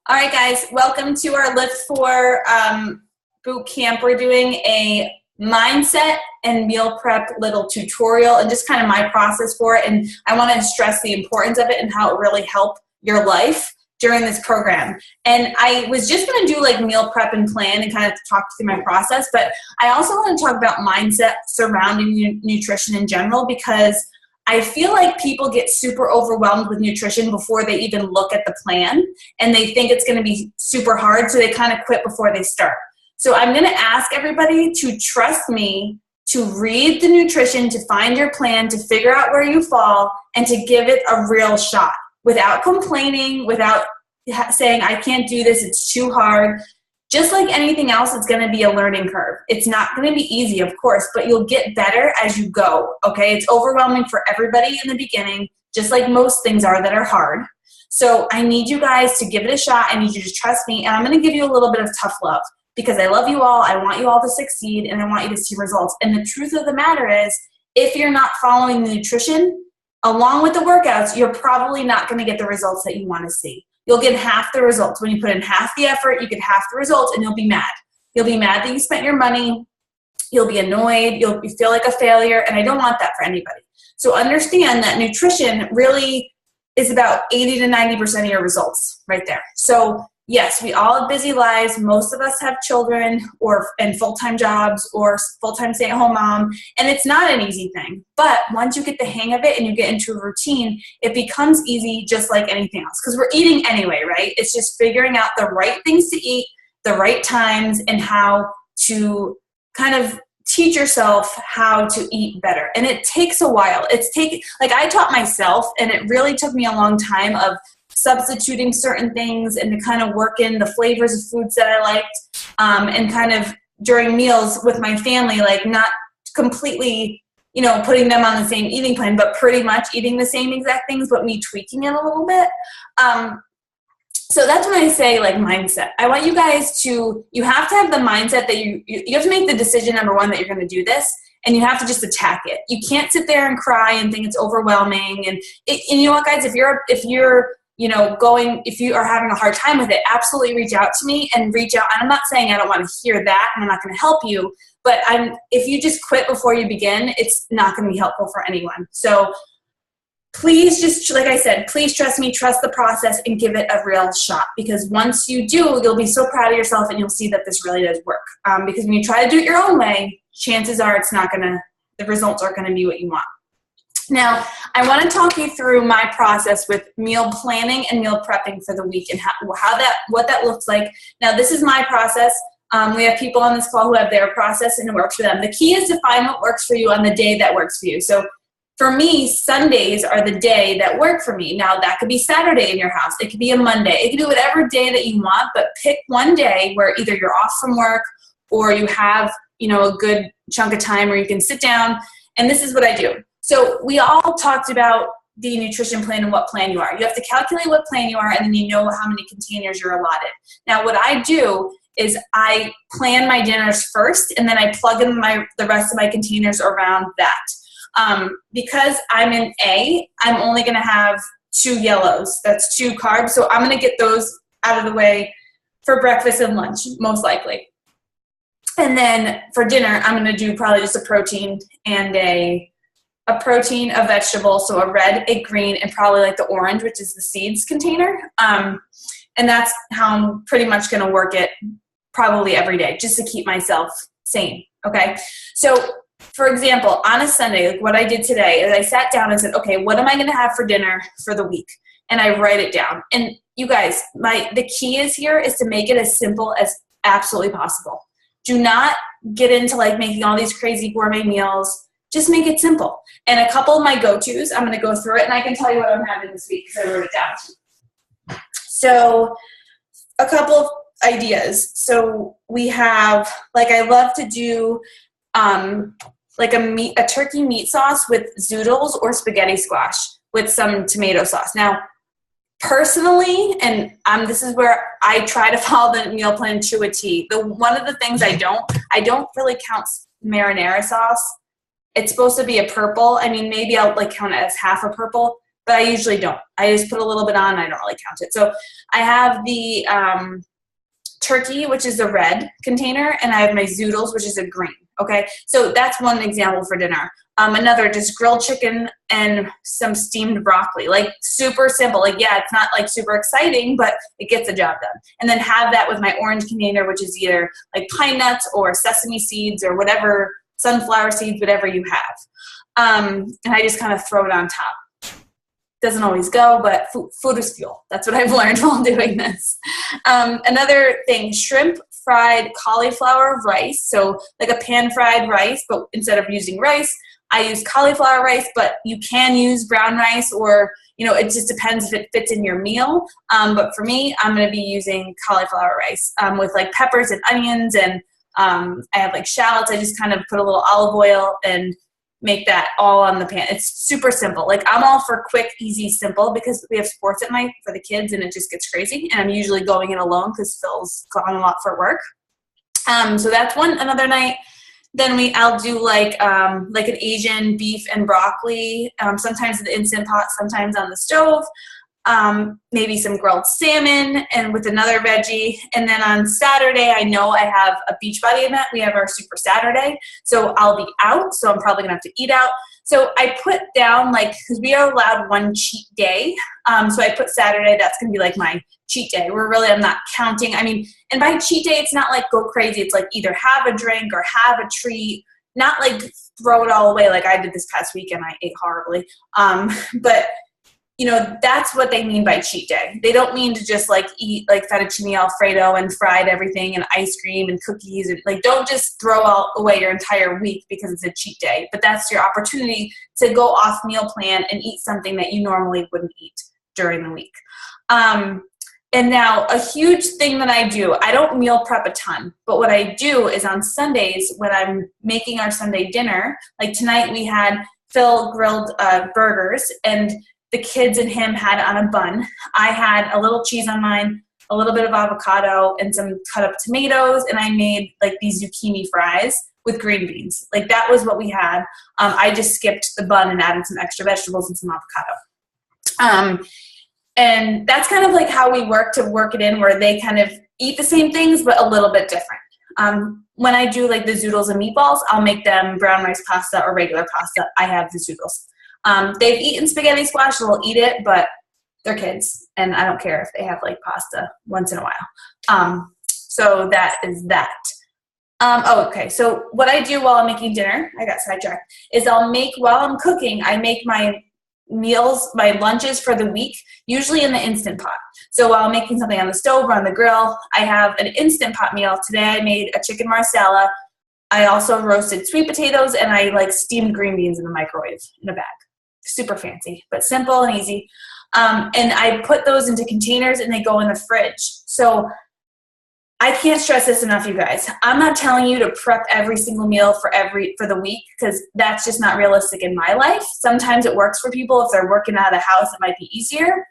All right, guys, welcome to our LIIFT4 boot camp. We're doing a mindset and meal prep little tutorial and just kind of my process for it. And I want to stress the importance of it and how it really helped your life during this program. And I was just going to do like meal prep and plan and kind of talk through my process, but I also want to talk about mindset surrounding nutrition in general, because I feel like people get super overwhelmed with nutrition before they even look at the plan, and they think it's going to be super hard, so they kind of quit before they start. So I'm going to ask everybody to trust me, to read the nutrition, to find your plan, to figure out where you fall, and to give it a real shot without complaining, without saying, I can't do this, it's too hard. Just like anything else, it's going to be a learning curve. It's not going to be easy, of course, but you'll get better as you go, okay? It's overwhelming for everybody in the beginning, just like most things are that are hard. So I need you guys to give it a shot. I need you to trust me, and I'm going to give you a little bit of tough love because I love you all. I want you all to succeed, and I want you to see results. And the truth of the matter is, if you're not following the nutrition along with the workouts, you're probably not going to get the results that you want to see. You'll get half the results. When you put in half the effort, you get half the results, and you'll be mad. You'll be mad that you spent your money. You'll be annoyed. You'll feel like a failure, and I don't want that for anybody. So understand that nutrition really is about 80 to 90% of your results right there. So yes, we all have busy lives. Most of us have children and full-time jobs or full-time stay-at-home mom, and it's not an easy thing. But once you get the hang of it and you get into a routine, it becomes easy just like anything else, because we're eating anyway, right? It's just figuring out the right things to eat, the right times, and how to kind of teach yourself how to eat better. And it takes a while. Like I taught myself, and it really took me a long time of substituting certain things and to kind of work in the flavors of foods that I liked, and kind of during meals with my family, like not completely, putting them on the same eating plan, but pretty much eating the same exact things, but me tweaking it a little bit. So that's when I say like mindset. I want you guys you have to have the mindset that you have to make the decision, number one, that you're going to do this, and you have to just attack it. You can't sit there and cry and think it's overwhelming. And you know what, guys, if you are having a hard time with it, absolutely reach out to me and reach out. And I'm not saying I don't want to hear that and I'm not going to help you, but if you just quit before you begin, it's not going to be helpful for anyone. So please just, like I said, please trust me, trust the process, and give it a real shot, because once you do, you'll be so proud of yourself and you'll see that this really does work. Because when you try to do it your own way, chances are the results aren't going to be what you want. Now, I want to talk you through my process with meal planning and meal prepping for the week and what that looks like. Now, this is my process. We have people on this call who have their process and it works for them. The key is to find what works for you on the day that works for you. So for me, Sundays are the day that work for me. Now, that could be Saturday in your house. It could be a Monday. It could be whatever day that you want, but pick one day where either you're off from work or you have, a good chunk of time where you can sit down. And this is what I do. So we all talked about the nutrition plan and what plan you are. You have to calculate what plan you are, and then you know how many containers you're allotted. Now, what I do is I plan my dinners first, and then I plug in the rest of my containers around that. Because I'm in A, I'm only going to have 2 yellows. That's 2 carbs. So I'm going to get those out of the way for breakfast and lunch, most likely. And then for dinner, I'm going to do probably just a protein and a vegetable, so a red, a green, and probably like the orange, which is the seeds container. And that's how I'm pretty much going to work it probably every day, just to keep myself sane, okay? So, for example, on a Sunday, like what I did today is I sat down and said, okay, what am I going to have for dinner for the week? And I write it down. And you guys, the key is to make it as simple as absolutely possible. Do not get into like making all these crazy gourmet meals. Just make it simple. And a couple of my go-tos, I'm going to go through it, and I can tell you what I'm having this week because I wrote it down. So a couple of ideas. So we have, like, I love to do like a turkey meat sauce with zoodles or spaghetti squash with some tomato sauce. Now, personally, and this is where I try to follow the meal plan to a T. One of the things I don't really count marinara sauce. It's supposed to be a purple. I mean, maybe I'll like count it as half a purple. but I usually don't. I just put a little bit on, I don't really count it. So I have the turkey, which is the red container, and I have my zoodles, which is a green. Okay, so that's one example for dinner. Another, just grilled chicken and some steamed broccoli, like super simple. Like, yeah, it's not like super exciting, but it gets the job done. And then have that with my orange container, which is either like pine nuts or sesame seeds or whatever, sunflower seeds, whatever you have. And I just kind of throw it on top. Doesn't always go, but food is fuel. That's what I've learned while doing this. Another thing, shrimp fried cauliflower rice. So like a pan fried rice, but instead of using rice, I use cauliflower rice, but you can use brown rice, or, you know, it just depends if it fits in your meal. But for me, I'm going to be using cauliflower rice with like peppers and onions, and I have like shallots. I just kind of put a little olive oil and make that all on the pan. It's super simple. Like, I'm all for quick, easy, simple, because we have sports at night for the kids and it just gets crazy. And I'm usually going in alone because Phil's gone a lot for work. So that's another night. Then I'll do like an Asian beef and broccoli, sometimes in the Instant Pot, sometimes on the stove. Maybe some grilled salmon and with another veggie. And then on Saturday, I know I have a Beachbody event. We have our Super Saturday, so I'll be out. So I'm probably gonna have to eat out. So I put down, like, because we are allowed one cheat day. So I put Saturday, that's gonna be like my cheat day, where really I'm not counting. I mean, and by cheat day, it's not like go crazy. It's like either have a drink or have a treat, not like throw it all away like I did this past weekend. I ate horribly. But you know, that's what they mean by cheat day. They don't mean to just like eat like fettuccine Alfredo and fried everything and ice cream and cookies, and like, don't just throw away your entire week because it's a cheat day. But that's your opportunity to go off meal plan and eat something that you normally wouldn't eat during the week. And now a huge thing that I do, I don't meal prep a ton, but what I do is on Sundays when I'm making our Sunday dinner, like tonight we had Phil grilled burgers, and the kids and him had on a bun. I had a little cheese on mine, a little bit of avocado, and some cut up tomatoes, and I made like these zucchini fries with green beans. Like, that was what we had. I just skipped the bun and added some extra vegetables and some avocado. And that's kind of like how we work it in, where they kind of eat the same things but a little bit different. When I do like the zoodles and meatballs, I'll make them brown rice pasta or regular pasta. I have the zoodles. They've eaten spaghetti squash, so they'll eat it, but they're kids, and I don't care if they have like pasta once in a while. So that is that. Okay, so what I do while I'm making dinner, I got sidetracked, is while I'm cooking, I make my meals, my lunches for the week, usually in the Instant Pot. So while I'm making something on the stove or on the grill, I have an Instant Pot meal. Today I made a chicken marsala. I also roasted sweet potatoes, and I like steamed green beans in the microwave in a bag. Super fancy, but simple and easy. And I put those into containers and they go in the fridge. So I can't stress this enough, you guys. I'm not telling you to prep every single meal for the week, because that's just not realistic in my life. Sometimes it works for people. If they're working out of the house, it might be easier.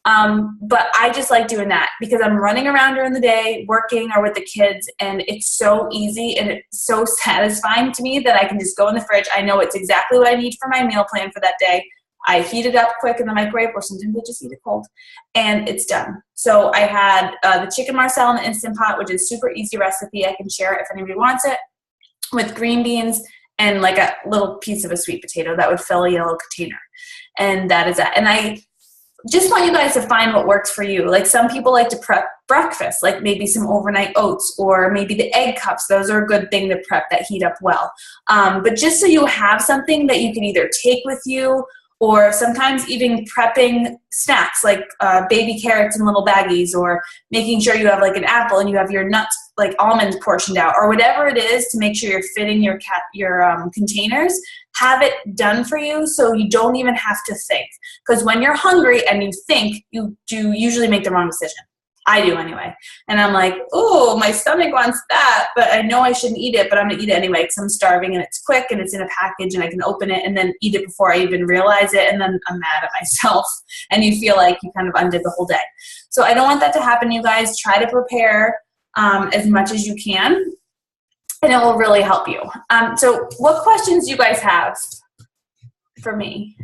But I just like doing that because I'm running around during the day, working or with the kids, and it's so easy and it's so satisfying to me that I can just go in the fridge. I know it's exactly what I need for my meal plan for that day. I heat it up quick in the microwave, or sometimes I just eat it cold, and it's done. So I had the chicken marsala in the Instant Pot, which is a super easy recipe. I can share it if anybody wants it, with green beans and like a little piece of a sweet potato that would fill a yellow container. And that is that. And I just want you guys to find what works for you. Like, some people like to prep breakfast, like maybe some overnight oats or maybe the egg cups. Those are a good thing to prep that heat up well. But just so you have something that you can either take with you, or sometimes even prepping snacks like baby carrots in little baggies, or making sure you have like an apple and you have your nuts, like almonds, portioned out, or whatever it is to make sure you're fitting your containers. Have it done for you so you don't even have to think. Because when you're hungry and you think, you do usually make the wrong decision. I do anyway. And I'm like, oh, my stomach wants that, but I know I shouldn't eat it, but I'm going to eat it anyway because I'm starving and it's quick and it's in a package and I can open it and then eat it before I even realize it. And then I'm mad at myself and you feel like you kind of undid the whole day. So I don't want that to happen, you guys. Try to prepare as much as you can, and it will really help you. So what questions do you guys have for me?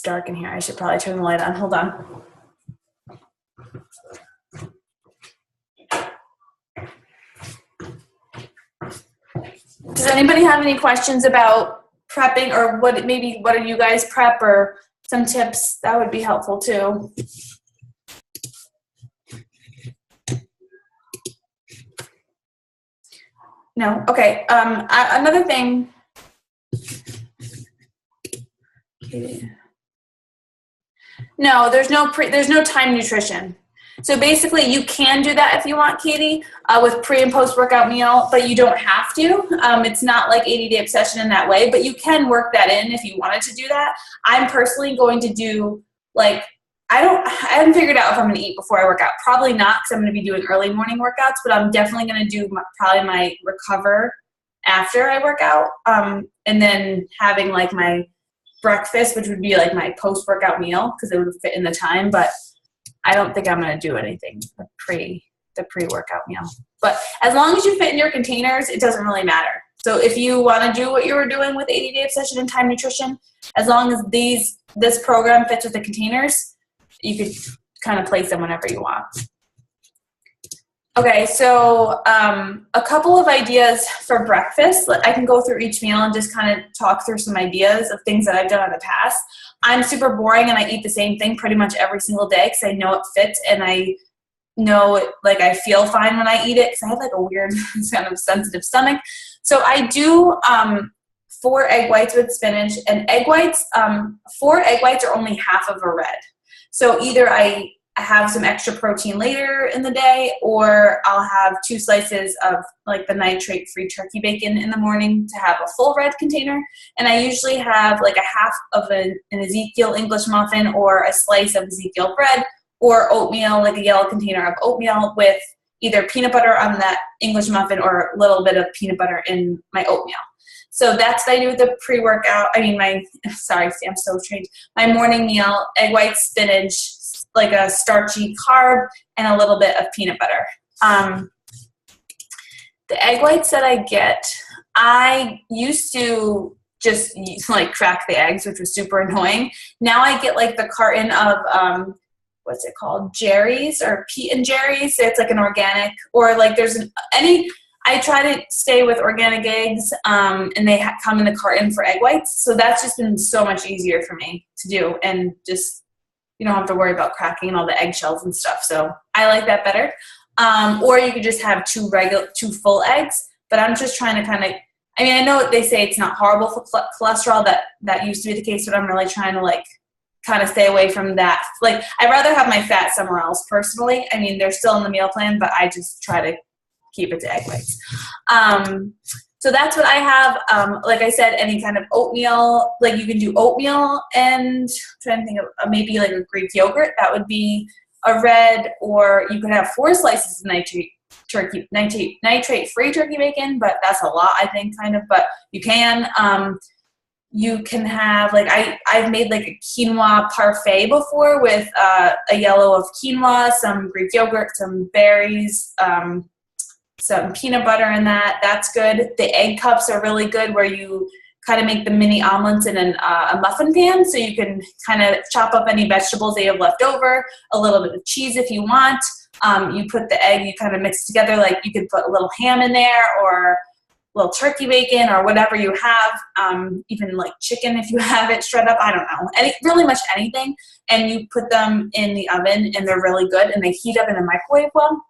dark in here. I should probably turn the light on. Hold on. Does anybody have any questions about prepping, or what do you guys prep, or some tips? That would be helpful too. No? Okay. Another thing. No, there's no time nutrition. So basically, you can do that if you want, Katie, with pre and post workout meal, but you don't have to. It's not like 80-day obsession in that way, but you can work that in if you wanted to do that. I'm personally going to do like, I haven't figured out if I'm going to eat before I work out. Probably not, because I'm going to be doing early morning workouts, but I'm definitely going to do probably my recover after I work out, and then having like my breakfast, which would be like my post workout meal, because it would fit in the time. But I don't think I'm going to do anything the pre-workout meal. But as long as you fit in your containers, it doesn't really matter. So if you want to do what you were doing with 80-day obsession and time nutrition, as long as this program fits with the containers, you could kind of place them whenever you want. Okay, so a couple of ideas for breakfast. I can go through each meal and just kind of talk through some ideas of things that I've done in the past. I'm super boring and I eat the same thing pretty much every single day because I know it fits and I know like I feel fine when I eat it because I have like a weird kind of sensitive stomach. So I do 4 egg whites with spinach, and egg whites, 4 egg whites are only half of a red. So either I have some extra protein later in the day, or I'll have 2 slices of like the nitrate-free turkey bacon in the morning to have a full red container. And I usually have like a half of an Ezekiel English muffin or a slice of Ezekiel bread, or oatmeal, like a yellow container of oatmeal with either peanut butter on that English muffin or a little bit of peanut butter in my oatmeal. So that's what I do with the pre-workout. Sorry, I'm so strange. My morning meal, egg white, spinach, like a starchy carb, and a little bit of peanut butter. The egg whites that I get, I used to just like crack the eggs, which was super annoying. Now I get like the carton of, what's it called? Jerry's or Pete and Jerry's. It's like an organic, or like I try to stay with organic eggs, and they come in the carton for egg whites. So that's just been so much easier for me to do, and just, you don't have to worry about cracking all the eggshells and stuff. So I like that better. Or you could just have 2 full eggs, but I'm just trying to I know they say it's not horrible for cholesterol. That used to be the case, but I'm really trying to like kind of stay away from that. Like, I'd rather have my fat somewhere else personally. They're still in the meal plan, but I just try to keep it to egg whites. So that's what I have. Like I said, any kind of oatmeal, like you can do oatmeal, and I'm trying to think of maybe like a Greek yogurt. That would be a red, or you could have 4 slices of nitrate-free turkey bacon, but that's a lot, I think, kind of, but you can. You can have, like, I've made like a quinoa parfait before with a yellow of quinoa, some Greek yogurt, some berries, some peanut butter in that. That's good. The egg cups are really good, where you kind of make the mini omelets in a muffin pan, so you can kind of chop up any vegetables that you have left over, a little bit of cheese if you want. You put the egg, you kind of mix together, like you could put a little ham in there, or a little turkey bacon, or whatever you have, even like chicken if you have it shred up, I don't know, really much anything, and you put them in the oven, and they're really good, and they heat up in the microwave well.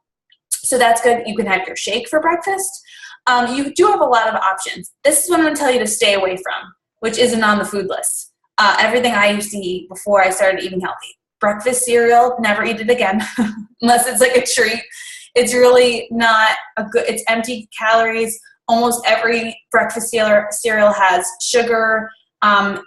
So that's good. You can have your shake for breakfast. You do have a lot of options. This is what I'm going to tell you to stay away from, which isn't on the food list. Everything I used to eat before I started eating healthy. Breakfast cereal, never eat it again, unless it's like a treat. It's really not it's empty calories. Almost every breakfast cereal has sugar.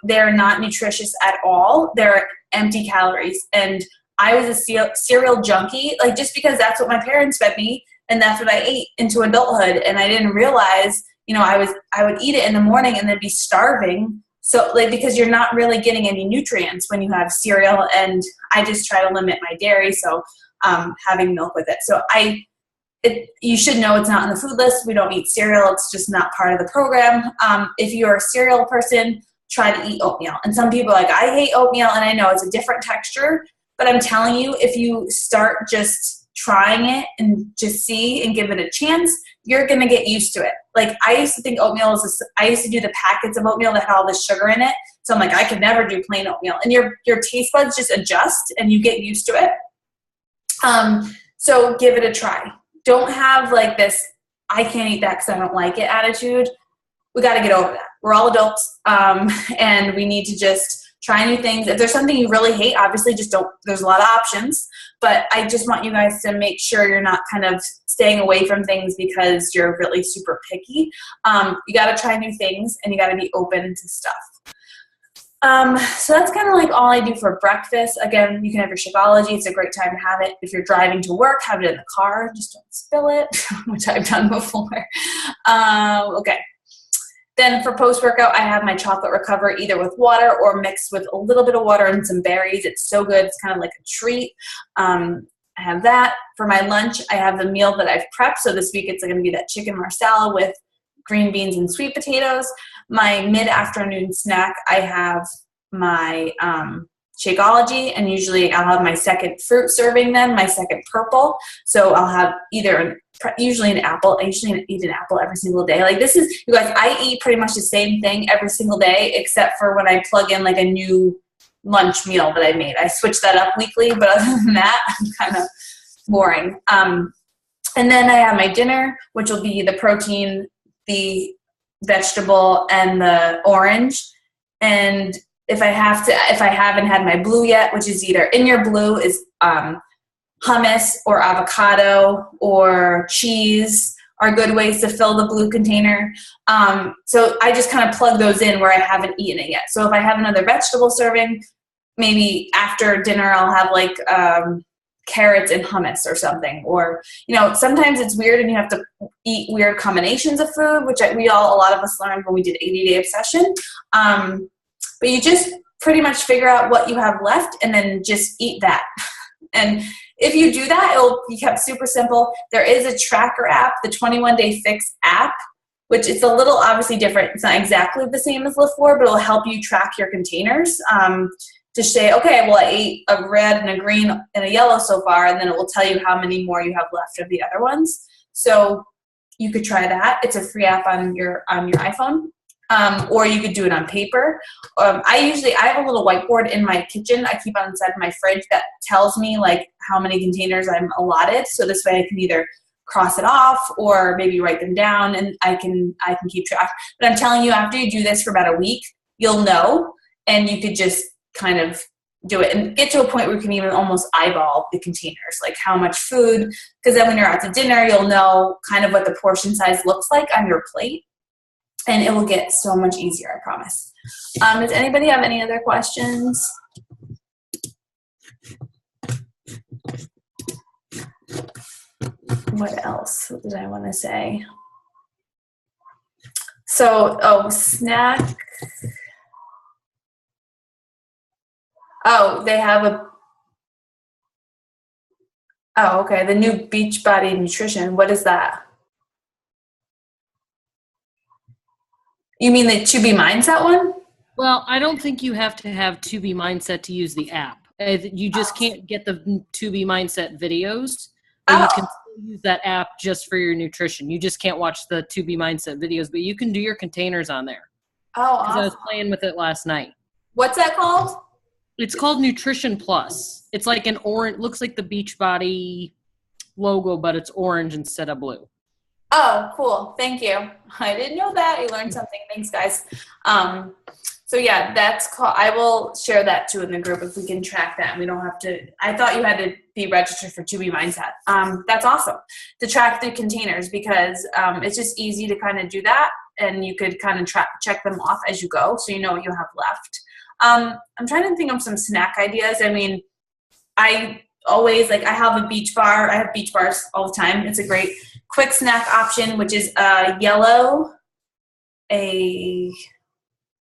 They're not nutritious at all. They're empty calories. And I was a cereal junkie, like, just because that's what my parents fed me, and that's what I ate into adulthood. And I didn't realize, I would eat it in the morning and then be starving. So, like, because you're not really getting any nutrients when you have cereal, and I just try to limit my dairy, so having milk with it. So you should know it's not on the food list. We don't eat cereal. It's just not part of the program. If you're a cereal person, try to eat oatmeal. And some people are like, I hate oatmeal, and I know it's a different texture, but I'm telling you, if you start just trying it and just see and give it a chance, you're going to get used to it. Like, I used to think oatmeal I used to do the packets of oatmeal that had all this sugar in it. So I'm like, I could never do plain oatmeal. And your taste buds just adjust and you get used to it. So give it a try. Don't have like this, I can't eat that because I don't like it attitude. We got to get over that. We're all adults, and we need to just try new things. If there's something you really hate, obviously just don't, there's a lot of options, but I just want you guys to make sure you're not kind of staying away from things because you're really super picky. You got to try new things, and you got to be open to stuff. So that's kind of like all I do for breakfast. Again, you can have your Shakeology. It's a great time to have it. If you're driving to work, have it in the car. Just don't spill it, which I've done before. Okay. Then for post-workout, I have my chocolate recover either with water or mixed with a little bit of water and some berries. It's so good. It's kind of like a treat. I have that. For my lunch, I have the meal that I've prepped. So this week it's going to be that chicken marsala with green beans and sweet potatoes. My mid-afternoon snack, I have my Shakeology, and usually I'll have my second fruit serving then, my second purple. So I'll have usually an apple. I usually eat an apple every single day. Like, this is, you guys, I eat pretty much the same thing every single day, except for when I plug in like a new lunch meal that I made. I switch that up weekly, but other than that, I'm kind of boring. And then I have my dinner, which will be the protein, the vegetable, and the orange. And if I haven't had my blue yet, which is either in your blue is hummus or avocado or cheese are good ways to fill the blue container. So I just kind of plug those in where I haven't eaten it yet. So if I have another vegetable serving, maybe after dinner I'll have like carrots and hummus or something. Or, you know, sometimes it's weird and you have to eat weird combinations of food, which a lot of us learned when we did 80-Day Obsession. But you just pretty much figure out what you have left and then just eat that. And if you do that, it'll be kept super simple. There is a tracker app, the 21-Day Fix app, which is a little obviously different. It's not exactly the same as LIIFT4, but it'll help you track your containers to say, okay, well, I ate a red and a green and a yellow so far, and then it will tell you how many more you have left of the other ones. So you could try that. It's a free app on your iPhone. Or you could do it on paper. I have a little whiteboard in my kitchen I keep on inside my fridge that tells me like how many containers I'm allotted. So this way I can either cross it off or maybe write them down, and I can keep track. But I'm telling you, after you do this for about a week, you'll know, and you could just kind of do it and get to a point where you can even almost eyeball the containers, like how much food, because then when you're out to dinner, you'll know kind of what the portion size looks like on your plate. And it will get so much easier, I promise. Does anybody have any other questions? What else did I want to say? So, snack. Oh, they have okay, the new Beachbody Nutrition. What is that? You mean the To Be Mindset one? Well, I don't think you have to have To Be Mindset to use the app. You just can't get the To Be Mindset videos. You can still use that app just for your nutrition. You just can't watch the To Be Mindset videos, but you can do your containers on there. Oh, awesome. I was playing with it last night. What's that called? It's called Nutrition Plus. It's like an orange, looks like the Beachbody logo, but it's orange instead of blue. Oh, cool. Thank you. I didn't know that. You learned something. Thanks, guys. So yeah, that's called, I will share that too in the group if we can track that. And we don't have to, I thought you had to be registered for To Be Mindset. That's awesome to track the containers because it's just easy to kind of do that. And you could kind of check them off as you go. So you know what you have left. I'm trying to think of some snack ideas. I mean, I have a beach bar. I have beach bars all the time. It's a great quick snack option, which is a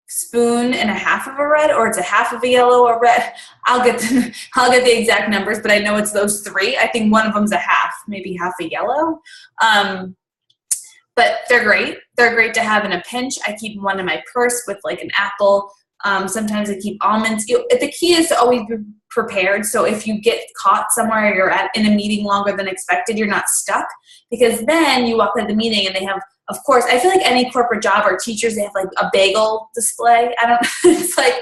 spoon and a half of a red, or it's a half of a yellow or red. I'll get the exact numbers, but I know it's those three. I think one of them's a half, maybe half a yellow. but they're great. They're great to have in a pinch. I keep one in my purse with like an apple. Sometimes I keep almonds. The key is to always be prepared. So if you get caught somewhere, you're in a meeting longer than expected, you're not stuck, because then you walk into the meeting and they have, of course, I feel like any corporate job or teachers, they have like a bagel display. I don't, it's like,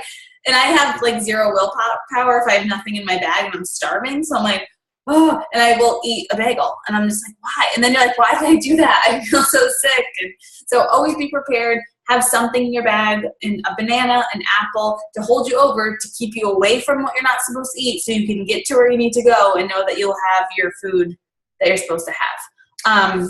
and I have like zero willpower if I have nothing in my bag and I'm starving. So I'm like, oh, and I will eat a bagel. And I'm just like, why? And then you're like, why did I do that? I feel so sick. And so always be prepared. Have something in your bag, and a banana, an apple, to hold you over, to keep you away from what you're not supposed to eat, so you can get to where you need to go and know that you'll have your food that you're supposed to have.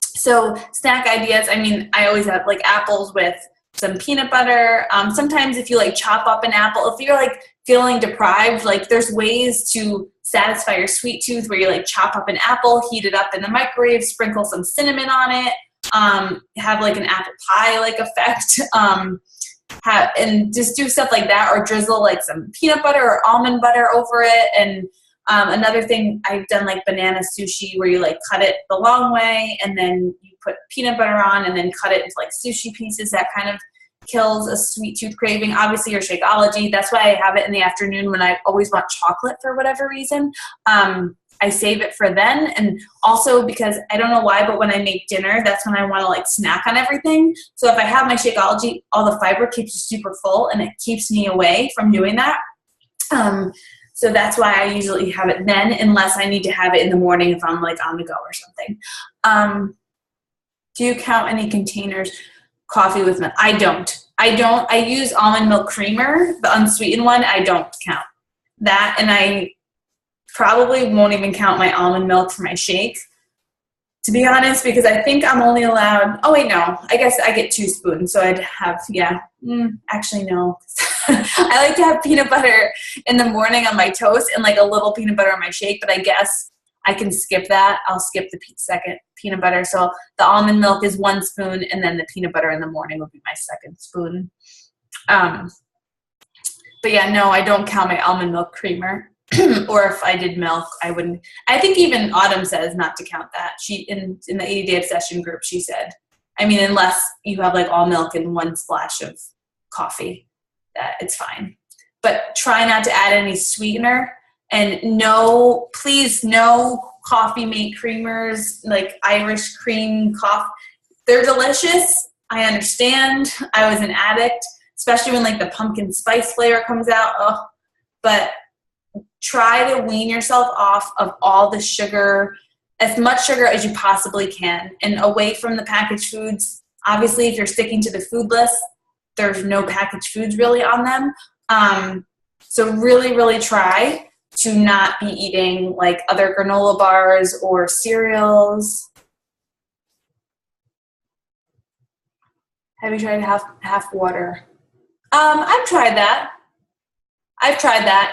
So snack ideas, I mean, I always have like apples with some peanut butter. Sometimes if you like chop up an apple, if you're like feeling deprived, like there's ways to satisfy your sweet tooth where you like chop up an apple, heat it up in the microwave, sprinkle some cinnamon on it, have like an apple pie like effect, and just do stuff like that, or drizzle like some peanut butter or almond butter over it. And another thing, I've done like banana sushi, where you like cut it the long way and then you put peanut butter on and then cut it into like sushi pieces. That kind of kills a sweet tooth craving. Obviously your Shakeology, that's why I have it in the afternoon when I always want chocolate for whatever reason. I save it for then, and also because I don't know why, but when I make dinner, that's when I want to like snack on everything. So if I have my Shakeology, all the fiber keeps you super full, and it keeps me away from doing that. So that's why I usually have it then, unless I need to have it in the morning if I'm like on the go or something. Do you count any containers coffee with milk? I don't. I use almond milk creamer, the unsweetened one. I don't count that, and I probably won't even count my almond milk for my shake, to be honest, because I think I'm only allowed, oh wait, no, I guess I get 2 spoons, so I'd have, actually no. I like to have peanut butter in the morning on my toast and like a little peanut butter on my shake, but I guess I can skip that. I'll skip the second peanut butter. So the almond milk is 1 spoon, and then the peanut butter in the morning will be my 2nd spoon. But yeah, no, I don't count my almond milk creamer. Or if I did milk, I wouldn't. I think even Autumn says not to count that. She in the 80-day obsession group, she said, I mean, unless you have like all milk and 1 splash of coffee, that it's fine. But try not to add any sweetener, and no, please, no coffee mate creamers like Irish cream coffee. They're delicious. I understand. I was an addict, especially when like the pumpkin spice flavor comes out. Oh, but try to wean yourself off of all the sugar, as much sugar as you possibly can, and away from the packaged foods. Obviously, if you're sticking to the food list, there's no packaged foods really on them. So really, really try to not be eating like other granola bars or cereals. Have you tried half water? I've tried that.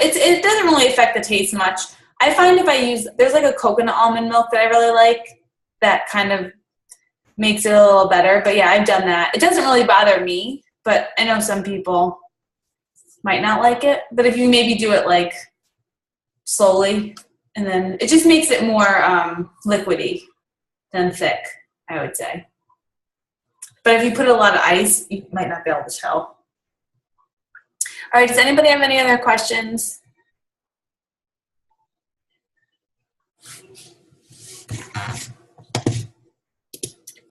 It doesn't really affect the taste much. I find if I use, there's like a coconut almond milk that I really like that kind of makes it a little better. But yeah, I've done that. It doesn't really bother me, but I know some people might not like it. But if you maybe do it like slowly, and then it just makes it more liquidy than thick, I would say. But if you put a lot of ice, you might not be able to tell. All right, does anybody have any other questions?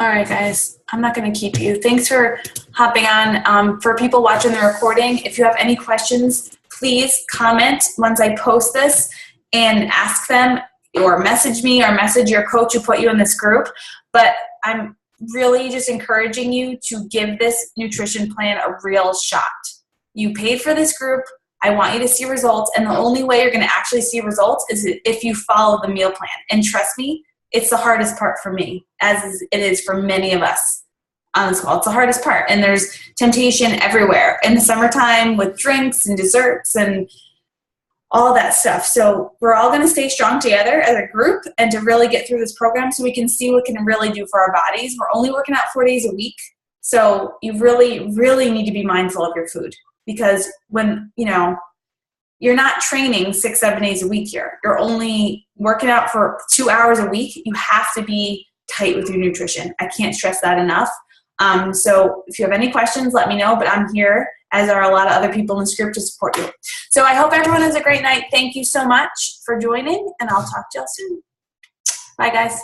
All right, guys, I'm not going to keep you. Thanks for hopping on. For people watching the recording, if you have any questions, please comment once I post this and ask them, or message me, or message your coach who put you in this group. But I'm really just encouraging you to give this nutrition plan a real shot. You paid for this group. I want you to see results, and the only way you're going to actually see results is if you follow the meal plan. And trust me, it's the hardest part for me, as it is for many of us on this call. It's the hardest part, and there's temptation everywhere in the summertime with drinks and desserts and all that stuff. So we're all going to stay strong together as a group and to really get through this program so we can see what it can really do for our bodies. We're only working out 4 days a week, so you really, really need to be mindful of your food. Because when, you're not training 6-7 days a week here. You're only working out for 2 hours a week. You have to be tight with your nutrition. I can't stress that enough. So if you have any questions, let me know, but I'm here, as are a lot of other people in this group, to support you. So I hope everyone has a great night. Thank you so much for joining, and I'll talk to y'all soon. Bye, guys.